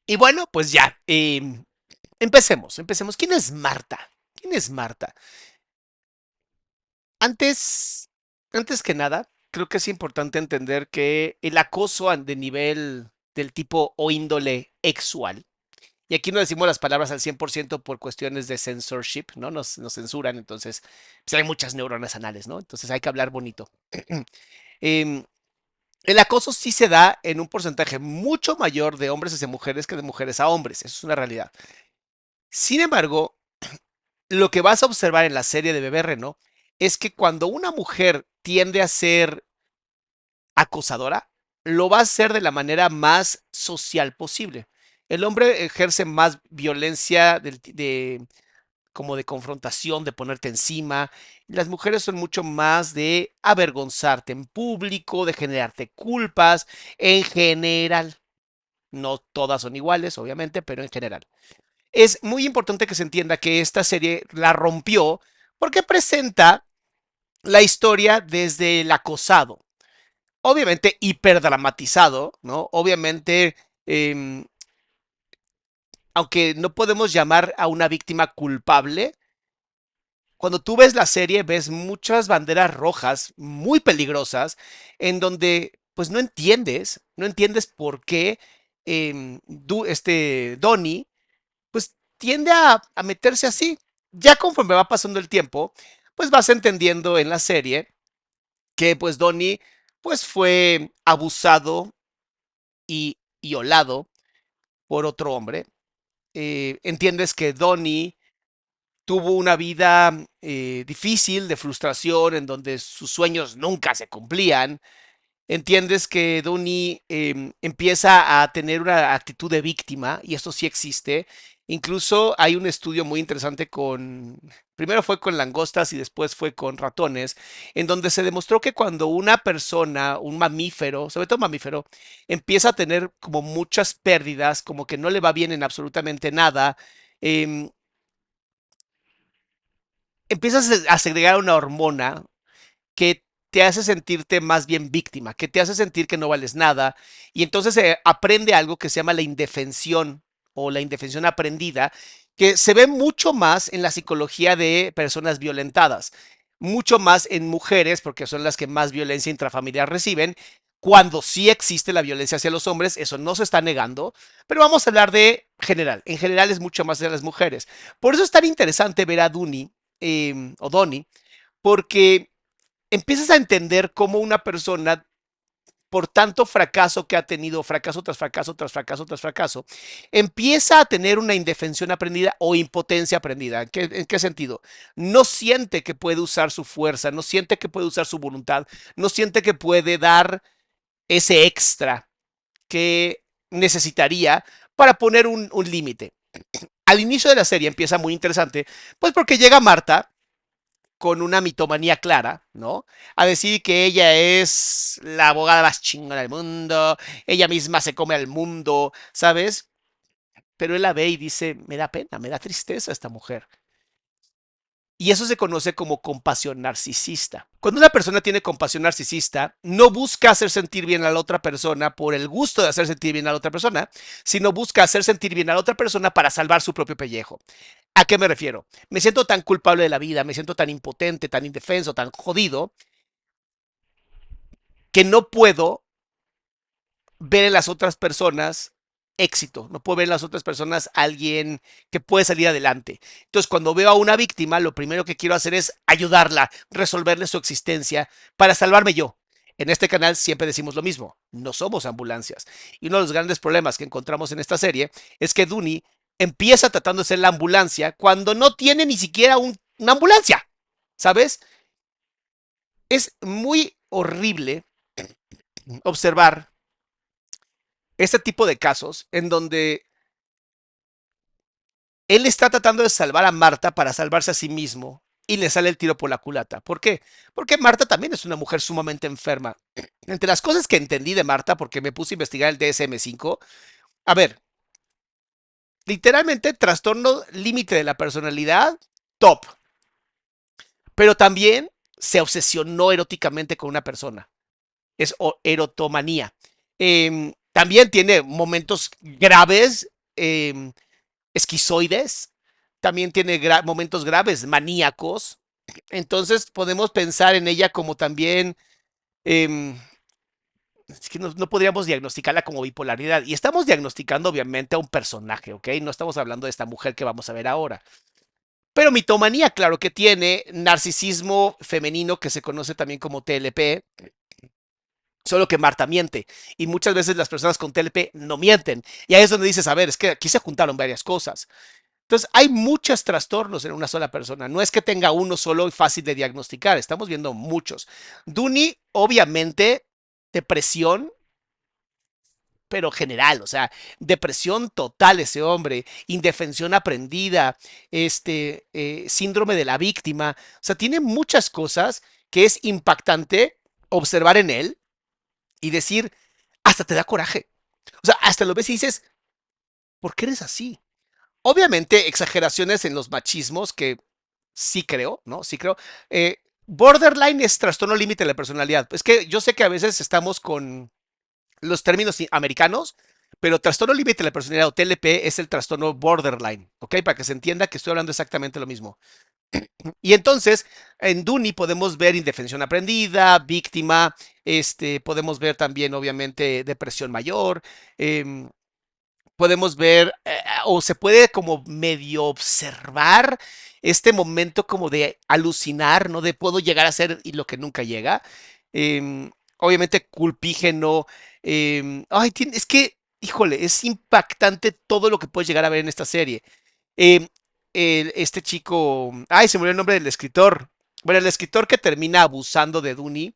Y bueno, pues ya, empecemos. ¿Quién es Marta? ¿Quién es Marta? Antes, antes que nada, creo que es importante entender que el acoso de nivel del tipo o índole sexual, y aquí no decimos las palabras al 100% por cuestiones de censorship, ¿no? Nos censuran, entonces pues hay muchas neuronas anales, ¿no? Entonces hay que hablar bonito. Em, el acoso sí se da en un porcentaje mucho mayor de hombres hacia mujeres que de mujeres a hombres, eso es una realidad. Sin embargo, lo que vas a observar en la serie de Bebé Reno es que cuando una mujer tiende a ser acosadora, lo va a hacer de la manera más social posible. El hombre ejerce más violencia como de confrontación, de ponerte encima. Las mujeres son mucho más de avergonzarte en público, de generarte culpas, en general. No todas son iguales, obviamente, pero en general. Es muy importante que se entienda que esta serie la rompió porque presenta la historia desde el acosado. Obviamente hiperdramatizado, ¿no? Obviamente, aunque no podemos llamar a una víctima culpable, cuando tú ves la serie ves muchas banderas rojas muy peligrosas en donde pues no entiendes por qué Donnie pues tiende a meterse así. Ya conforme va pasando el tiempo, pues vas entendiendo en la serie que pues Donnie pues fue abusado y violado por otro hombre. Entiendes que Donnie tuvo una vida difícil, de frustración, en donde sus sueños nunca se cumplían. Entiendes que Donnie empieza a tener una actitud de víctima, y esto sí existe. Incluso hay un estudio muy interesante primero fue con langostas y después fue con ratones, en donde se demostró que cuando una persona, un mamífero, sobre todo mamífero, empieza a tener como muchas pérdidas, como que no le va bien en absolutamente nada, em, empiezas a segregar una hormona que te hace sentirte más bien víctima, que te hace sentir que no vales nada, y entonces aprende algo que se llama la indefensión o la indefensión aprendida, que se ve mucho más en la psicología de personas violentadas, mucho más en mujeres, porque son las que más violencia intrafamiliar reciben. Cuando sí existe la violencia hacia los hombres, eso no se está negando, pero vamos a hablar de general. En general es mucho más de las mujeres. Por eso es tan interesante ver a Duni o Donnie, porque empiezas a entender cómo una persona, por tanto fracaso que ha tenido, fracaso tras fracaso, tras fracaso, tras fracaso, empieza a tener una indefensión aprendida o impotencia aprendida. ¿En qué sentido? No siente que puede usar su fuerza, no siente que puede usar su voluntad, no siente que puede dar ese extra que necesitaría para poner un límite. Al inicio de la serie empieza muy interesante, pues porque llega Marta con una mitomanía clara, ¿no? A decir que ella es la abogada más chingona del mundo, ella misma se come al mundo, ¿sabes? Pero él la ve y dice, me da pena, me da tristeza esta mujer. Y eso se conoce como compasión narcisista. Cuando una persona tiene compasión narcisista, no busca hacer sentir bien a la otra persona por el gusto de hacer sentir bien a la otra persona, sino busca hacer sentir bien a la otra persona para salvar su propio pellejo. ¿A qué me refiero? Me siento tan culpable de la vida, me siento tan impotente, tan indefenso, tan jodido, que no puedo ver en las otras personas éxito, no puedo ver en las otras personas alguien que puede salir adelante. Entonces, cuando veo a una víctima, lo primero que quiero hacer es ayudarla, resolverle su existencia para salvarme yo. En este canal siempre decimos lo mismo, no somos ambulancias. Y uno de los grandes problemas que encontramos en esta serie es que Duni empieza tratando de ser la ambulancia cuando no tiene ni siquiera una ambulancia, ¿sabes? Es muy horrible observar este tipo de casos en donde él está tratando de salvar a Marta para salvarse a sí mismo y le sale el tiro por la culata. ¿Por qué? Porque Marta también es una mujer sumamente enferma. Entre las cosas que entendí de Marta, porque me puse a investigar el DSM-5, a ver, literalmente trastorno límite de la personalidad, top, pero también se obsesionó eróticamente con una persona. Es erotomanía. También tiene momentos graves esquizoides, también tiene momentos graves, maníacos. Entonces podemos pensar en ella como también, eh, es que no podríamos diagnosticarla como bipolaridad. Y estamos diagnosticando obviamente a un personaje, ¿ok? No estamos hablando de esta mujer que vamos a ver ahora. Pero mitomanía, claro que tiene, narcisismo femenino que se conoce también como TLP, solo que Marta miente. Y muchas veces las personas con TLP no mienten. Y ahí es donde dices, a ver, es que aquí se juntaron varias cosas. Entonces, hay muchos trastornos en una sola persona. No es que tenga uno solo y fácil de diagnosticar. Estamos viendo muchos. Duni, obviamente, depresión, pero general, o sea, depresión total ese hombre, indefensión aprendida, síndrome de la víctima, o sea, tiene muchas cosas que es impactante observar en él y decir, hasta te da coraje. O sea, hasta lo ves y dices, ¿por qué eres así? Obviamente, exageraciones en los machismos, que sí creo, ¿no? Sí creo. Borderline es trastorno límite de la personalidad. Es que yo sé que a veces estamos con los términos americanos, pero trastorno límite de la personalidad o TLP es el trastorno borderline, ¿ok? Para que se entienda que estoy hablando exactamente lo mismo. Y entonces, en Duni podemos ver indefensión aprendida, víctima, podemos ver también, obviamente, depresión mayor, eh, podemos ver, o se puede como medio observar este momento como de alucinar, ¿no? De puedo llegar a ser y lo que nunca llega. Obviamente culpígeno. Ay, es que, híjole, es impactante todo lo que puedes llegar a ver en esta serie. Em, este chico, ay, se me olvidó el nombre del escritor. Bueno, el escritor que termina abusando de Dooney,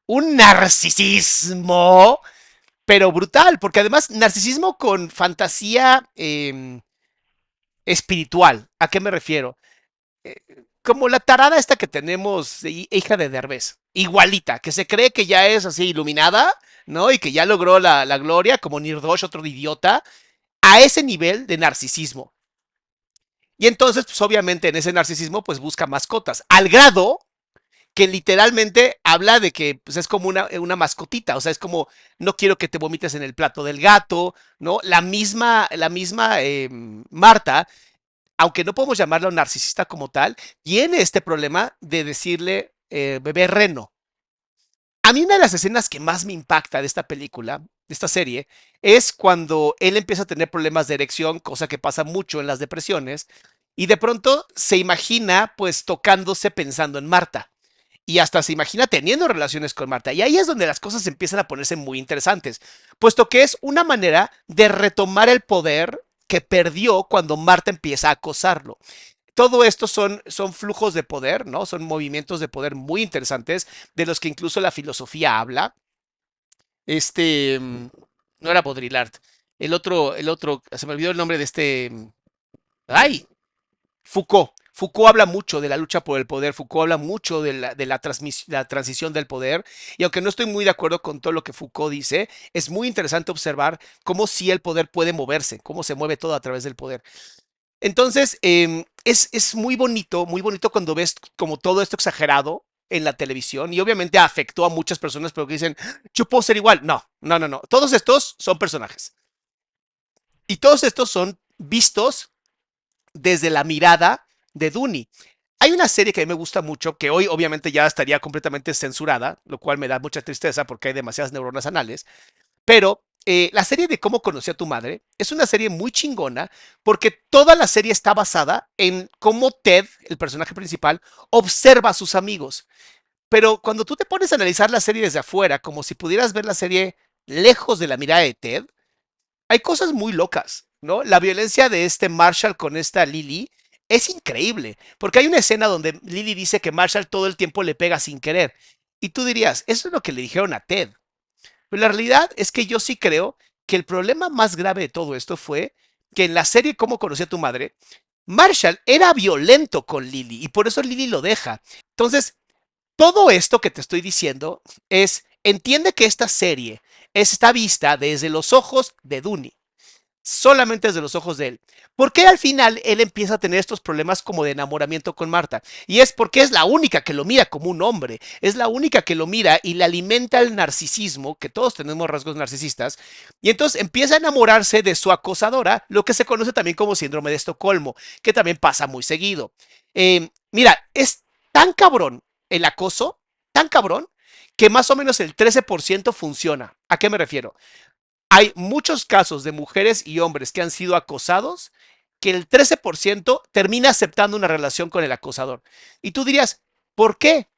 un narcisismo pero brutal, porque además narcisismo con fantasía espiritual. ¿A qué me refiero? Eh, Como la tarada esta que tenemos, hija de Derbez, igualita, que se cree que ya es así iluminada, ¿no? Y que ya logró la gloria, como Nirdosh, otro idiota, a ese nivel de narcisismo. Y entonces, pues obviamente en ese narcisismo, pues busca mascotas, al grado que literalmente habla de que pues, es como una mascotita, o sea, es como, no quiero que te vomites en el plato del gato, ¿no? La misma Marta, aunque no podemos llamarla un narcisista como tal, tiene este problema de decirle bebé reno. A mí una de las escenas que más me impacta de esta película, de esta serie, es cuando él empieza a tener problemas de erección, cosa que pasa mucho en las depresiones, y de pronto se imagina pues tocándose pensando en Marta y hasta se imagina teniendo relaciones con Marta. Y ahí es donde las cosas empiezan a ponerse muy interesantes, puesto que es una manera de retomar el poder que perdió cuando Marta empieza a acosarlo. Todo esto son flujos de poder, ¿no? Son movimientos de poder muy interesantes, de los que incluso la filosofía habla. No era Baudrillard. El otro, se me olvidó el nombre de ay, Foucault. Foucault habla mucho de la lucha por el poder, Foucault habla mucho la transición del poder, y aunque no estoy muy de acuerdo con todo lo que Foucault dice, es muy interesante observar cómo sí el poder puede moverse, cómo se mueve todo a través del poder. Entonces, es muy bonito cuando ves como todo esto exagerado en la televisión, y obviamente afectó a muchas personas, pero que dicen, yo puedo ser igual. No, no, no, no. Todos estos son personajes. Y todos estos son vistos desde la mirada de Dooney. Hay una serie que a mí me gusta mucho, que hoy obviamente ya estaría completamente censurada, lo cual me da mucha tristeza porque hay demasiadas neuronas anales, pero la serie de Cómo conocí a tu madre es una serie muy chingona porque toda la serie está basada en cómo Ted, el personaje principal, observa a sus amigos. Pero cuando tú te pones a analizar la serie desde afuera, como si pudieras ver la serie lejos de la mirada de Ted, hay cosas muy locas, ¿no? La violencia de este Marshall con esta Lily es increíble, porque hay una escena donde Lily dice que Marshall todo el tiempo le pega sin querer. Y tú dirías, eso es lo que le dijeron a Ted. Pero la realidad es que yo sí creo que el problema más grave de todo esto fue que en la serie Cómo conocí a tu madre, Marshall era violento con Lily y por eso Lily lo deja. Entonces, todo esto que te estoy diciendo entiende que esta serie está vista desde los ojos de Dooney. solamente desde los ojos de él. ¿Por qué al final él empieza a tener estos problemas como de enamoramiento con Marta? Y es porque es la única que lo mira como un hombre, es la única que lo mira y le alimenta el narcisismo, que todos tenemos rasgos narcisistas, y entonces empieza a enamorarse de su acosadora, lo que se conoce también como síndrome de Estocolmo, que también pasa muy seguido. Mira, es tan cabrón el acoso, tan cabrón, que más o menos el 13% funciona. ¿A qué me refiero? Hay muchos casos de mujeres y hombres que han sido acosados que el 13% termina aceptando una relación con el acosador. Y tú dirías, ¿por qué?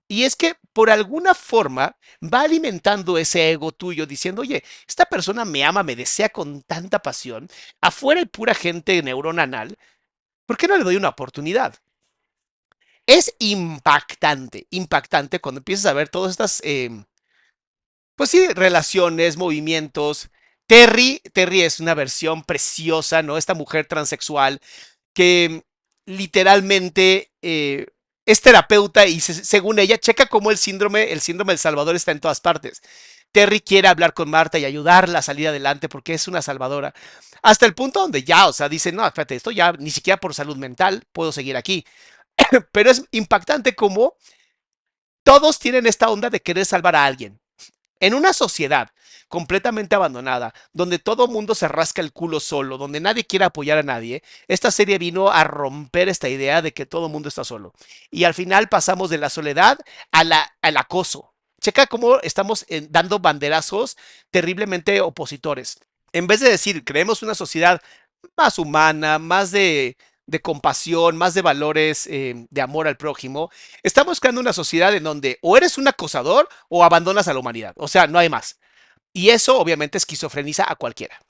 Y es que por alguna forma va alimentando ese ego tuyo diciendo, oye, esta persona me ama, me desea con tanta pasión, afuera hay pura gente neuronal, ¿por qué no le doy una oportunidad? Es impactante, impactante cuando empiezas a ver todas estas pues sí, relaciones, movimientos. Terry es una versión preciosa, ¿no? Esta mujer transexual que literalmente es terapeuta y según ella checa cómo el síndrome del Salvador está en todas partes. Terry quiere hablar con Marta y ayudarla a salir adelante porque es una salvadora. Hasta el punto donde ya, o sea, dice, no, espérate, esto ya ni siquiera por salud mental puedo seguir aquí. Pero es impactante cómo todos tienen esta onda de querer salvar a alguien. En una sociedad completamente abandonada, donde todo mundo se rasca el culo solo, donde nadie quiere apoyar a nadie, esta serie vino a romper esta idea de que todo mundo está solo. Y al final pasamos de la soledad al acoso. Checa cómo estamos dando banderazos terriblemente opositores. En vez de decir, creemos una sociedad más humana, más de compasión, más de valores de amor al prójimo, estamos creando una sociedad en donde o eres un acosador o abandonas a la humanidad. O sea, no hay más. Y eso obviamente esquizofreniza a cualquiera.